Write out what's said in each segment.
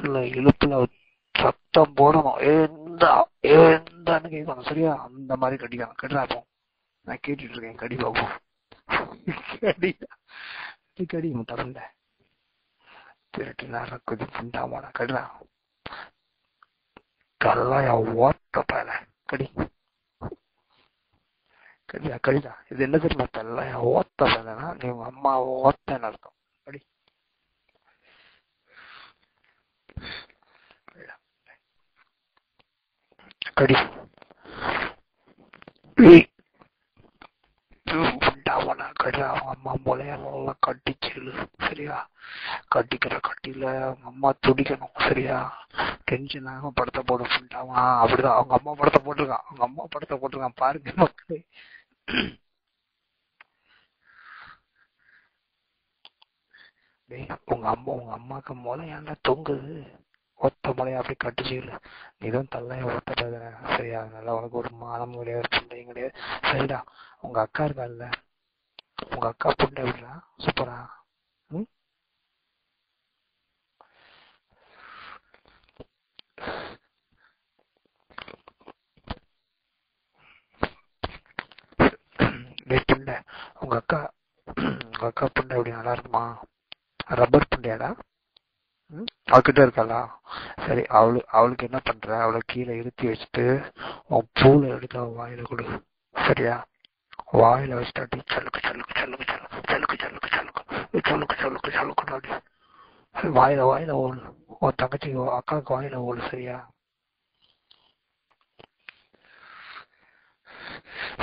காதுல இழுப்புல சத்தம் போடணும். ஏந்தான்னு கேட்கணும். சரியா? அந்த மாதிரி கடிக்கணும். கடிராப்போம். நான் கேட்டுட்டு இருக்கேன். கடி பாப்போம். கடி முட்டை திருட்டு நேரம் குதி புண்டாமான கடிரா கல்லாய ஓட்ட பல கடி கடிதா கடிதா. இது என்ன தெரியுமா? தல்லையா ஓத்த பலனா நீ உங்க அம்மா ஓத்தன்னு அர்த்தம். கடி கடி புண்டாவனா கடிதா. அவங்க அம்மா மூலையெல்லாம் கட்டிச்சு. சரியா? கட்டிக்கிற கட்டியில அவங்க அம்மா துடிக்கணும். சரியா? டென்ஷன் ஆக படத்தை போட்டு புண்டாவா. அப்படிதான் அவங்க அம்மா படத்தை போட்டிருக்கான். அவங்க அம்மா படத்தை போட்டிருக்கான் பாருங்க மக்களே. உங்க அம்மாக்கு மூளை ஏன்டா தொங்குது? ஒத்த முளையா அப்படி கட்டிச்சுக்கல. நீதான் தள்ளைய ஓட்ட. சரியா? அதனால உனக்கு ஒரு மானம் கிடையாது, புண்டையும் கிடையாது. சரிடா, உங்க அக்கா இருக்கால, உங்க அக்கா புண்டை விடுறா சூப்பரா. புண்டை உங்க அக்கா புண்டை எப்படி நல்லா இருக்குமா? ரப்பர் புண்டையாடா? அவகிட்ட இருக்காளா? சரி, அவளுக்கு என்ன பண்ற? அவளை கீழே இருத்தி வச்சுட்டு உன் பூல எடுத்து அவ வாயில கொடு. சரியா? வாயில வச்சுட்டாட்டி சலுக்கு சலுக்கு சலுக்கு சலுக்கு சலுக்கு சலுக்கு சலுக்கு சலுக்கு சலுக்கு சலுக்கு வாயில ஓடு. உன் தங்கச்சி அக்காவுக்கு வாயில ஓடு. சரியா?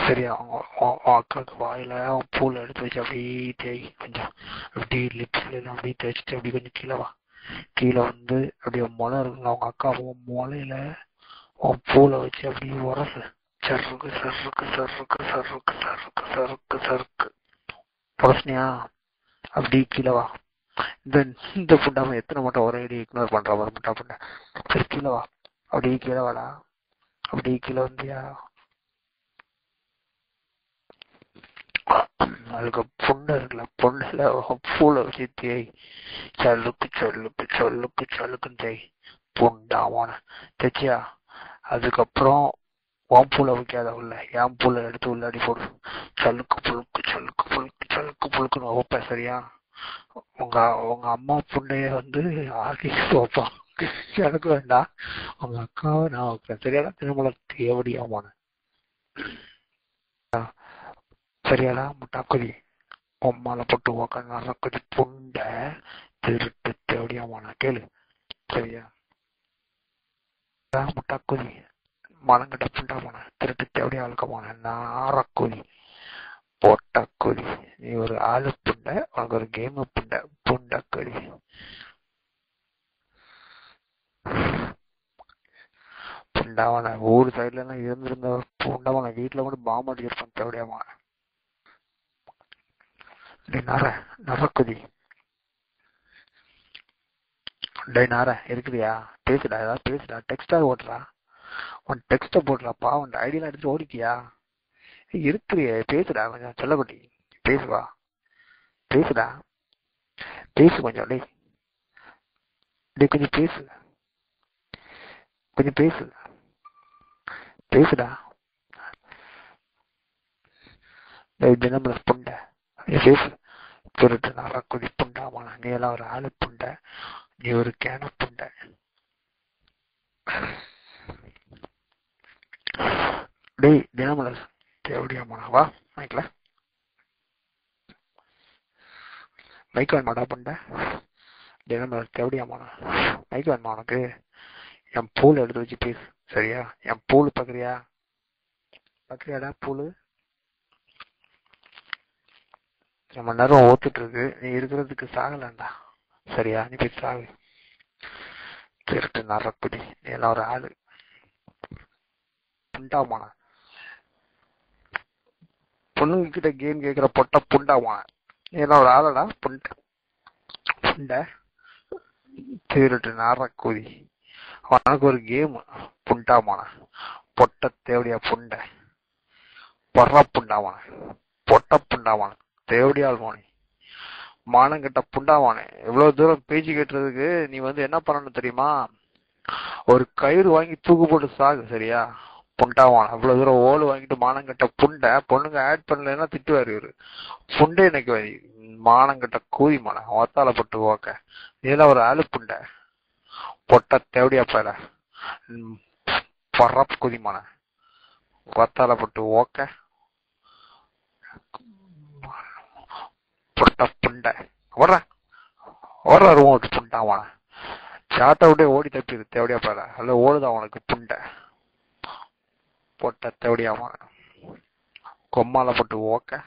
சரியா? அக்காவுக்கு வாயில பூல எடுத்து வச்சு அப்படியே தேய் கொஞ்சம். அப்படி லிப்ஸ்ல எல்லாம் அப்படியே தேய்ச்சிட்டு அப்படி கொஞ்சம் கீழே வந்து அப்படியே முளை இருக்குங்க. அவங்க அக்கா முளையில பூல வச்சு அப்படியே உரசு. சருக்கு சருக்கு சருக்கு சருக்கு சருக்கு சருக்கு சருக்கு புரசனியா? அப்படி கீழே வா. இந்த புண்டாம எத்தனை மட்டும் ஒரே அடி இக்னோர் பண்ற மாதிரி முட்டா புண்டை. சரி, கீழே வா. அப்படியே கீழே வாடா. அப்படியே கீழே வந்தியா? அதுக்கு புண்டை இருக்குல்ல, புண்டையில பூல வச்சு தேய். சல்லுக்கு சொல்லுக்கு சொல்லுக்கு சொல்லுக்குன்னு தேய். புண்டாவான தைச்சியா? அதுக்கப்புறம் உன் பூல வைக்காத உள்ள என் பூல எடுத்து உள்ளாடி போடு. சல்லுக்கு புழுக்கு சல்லுக்கு புழுக்கு சல்லுக்கு புழுக்குன்னு வைப்பேன். சரியா? உங்க அம்மா புண்டைய வந்து ஆக்கி வைப்பான். எனக்கு வேண்டாம், உங்க அக்காவை நான் வைப்பேன். சரியாடா? திருமலை தேவடியாமான. சரியாடா முட்டாக்குதி? உம்மால போட்டு உக்காந்து நரக்குதி புண்டை திருட்டு தேவடியாமான. கேளு. சரியா? முட்டாக்குதி மனங்கட்ட புண்டாமான திருட்டு தேவடியா அழுக்கமான நாரக்குதி பொட்டக்குதி. நீ ஒரு ஆளு புண்டை, உனக்கு ஒரு கேம் புண்டை. புண்டக்குதி புண்டாவன. ஊர் சைட்ல எல்லாம் இருந்திருந்த புண்டவன வீட்டுல கூட பாம்பு அடிச்சிருப்பான் தேவடியாமான. நீ நரக்குதி டே நார இருக்குறியா? பேசுடா, ஏதாவது பேசுடா. டெக்ஸ்டா ஓட்டுறா. உன் டெக்ஸ்ட போடுறா. பாவம் ஐடியெல்லாம் எடுத்து ஓடிட்டியா? இருக்கிறியே, பேசுடா கொஞ்சம். செல்லக்குட்டி பேசுவா. பேசுடா, பேசு கொஞ்சம். டே டே கொஞ்சம் பேசு, கொஞ்சம் பேசு. பேசுடா. தினம்பல புண்டை பேசு. திருட்டு நரக்குதி புண்டாமான. நீ எல்லாம் ஒரு ஆளு புண்டை, நீ ஒரு கேன புண்டை. டேய் தினமலர் தேவடியாமான வா மைக்ல. மைக் வேணுமாடா புண்டை? தினமலர் தேவடியாமான மைக் வேணுமா உனக்கு? என் பூல் எடுத்து வச்சு பேசு. சரியா? என் பூல் பாக்குறியா? பாக்குறியாடா பூலு? ரொம்ப நேரம் ஓத்துட்டு இருக்கு. நீ இருக்கிறதுக்கு சாகலாண்டா. சரியா? நீ போய் சாகு. திருட்டு நரக்குடி. நீ எல்லாம் ஒரு ஆளு புண்டாமான. பொண்ணுங்க கிட்ட கேம் கேட்கிற பொட்ட புண்டாமான. நீ எல்லாம் ஒரு ஆளடா புண்டை. புண்டை திருட்டு நரக்குடி. உனக்கு ஒரு கேம் புண்டாமான. பொட்ட தேவடியா புண்டை. பொற புண்டாமான. பொட்ட புண்டாமான தேவடியால் மோனி. மானங்கிட்ட புண்டாவானே, எவ்வளவு தூரம் பேச்சு கேட்டுறதுக்கு நீ வந்து என்ன பண்ணணும் தெரியுமா? ஒரு கயிறு வாங்கி தூக்கு போட்டு சாகு, சரியா? புண்டாவான இவ்வளவு தூரம் ஓடு வாங்கிட்டு மானங்கிட்ட புண்டை, பொண்ணுங்க ஆட் பண்ணலன்னா திட்டுவாரு இவரு. புண்டை எனக்கு வரி மானங்கிட்ட கூதி மானை ஒத்தால போட்டு ஓக்க, இதெல்லாம் ஒரு ஆளு புண்டை பொட்ட தேவடியா பேர பரப்பு குதிமான ஒத்தால போட்டு ஓக்க பொட்ட புண்டை வர்ற வர்ற ரூம் விட்டு புண்டாவான சாட்டை விட்டே ஓடி தப்பிது தேவடியா பேர, அல்ல ஓடுதான் அவனுக்கு புண்டை பொட்ட தேவடியாவான கொம்மால போட்டு ஓக்க.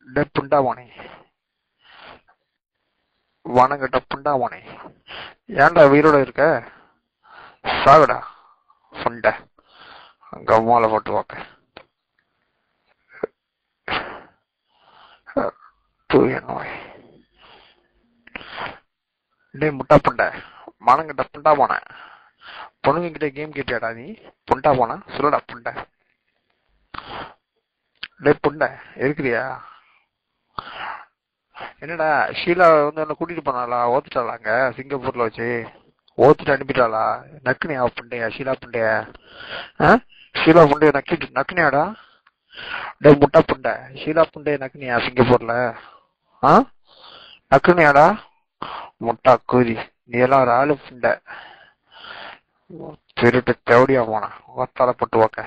டே புண்டாவானே, வனங்கிட்ட புண்டாவானே, ஏன்டா உயிரோட இருக்க? சாகுடா புண்டை கம்மால போட்டு ஓக்க. தூய நோய். டே முட்டா புண்டை, மானங்கிட்ட புண்டா போன, பொண்ணுங்க கிட்ட கேம் கேட்டியாடா நீ? புண்டா போன சொல்லடா புண்டை. டே புண்டை இருக்கிறியா? என்னடா ஷீலா வந்து என்ன கூட்டிட்டு போனாளா? ஓத்துட்டாளாங்க சிங்கப்பூர்ல வச்சு, ஓத்துட்டு அனுப்பிட்டாளா? நக்குனியா புண்டைய? ஷீலா புண்டைய? ஷீலா புண்டைய நக்குனியாடா? டே முட்டா புண்டை, ஷீலா புண்டைய நக்குனியா சிங்கப்பூர்ல? நக்குனியாடா முட்டா கூதி? நீ எல்லாம் ஒரு ஆளு புண்டை திருட்டு தேவடியா போன ஒத்தால போட்டு ஓக்க.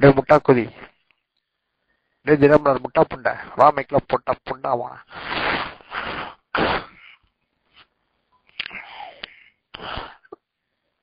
டே முட்டா கூதி, டே தினமலர் முட்டா புண்டை வா மைக்கில போட்டா புண்டா போன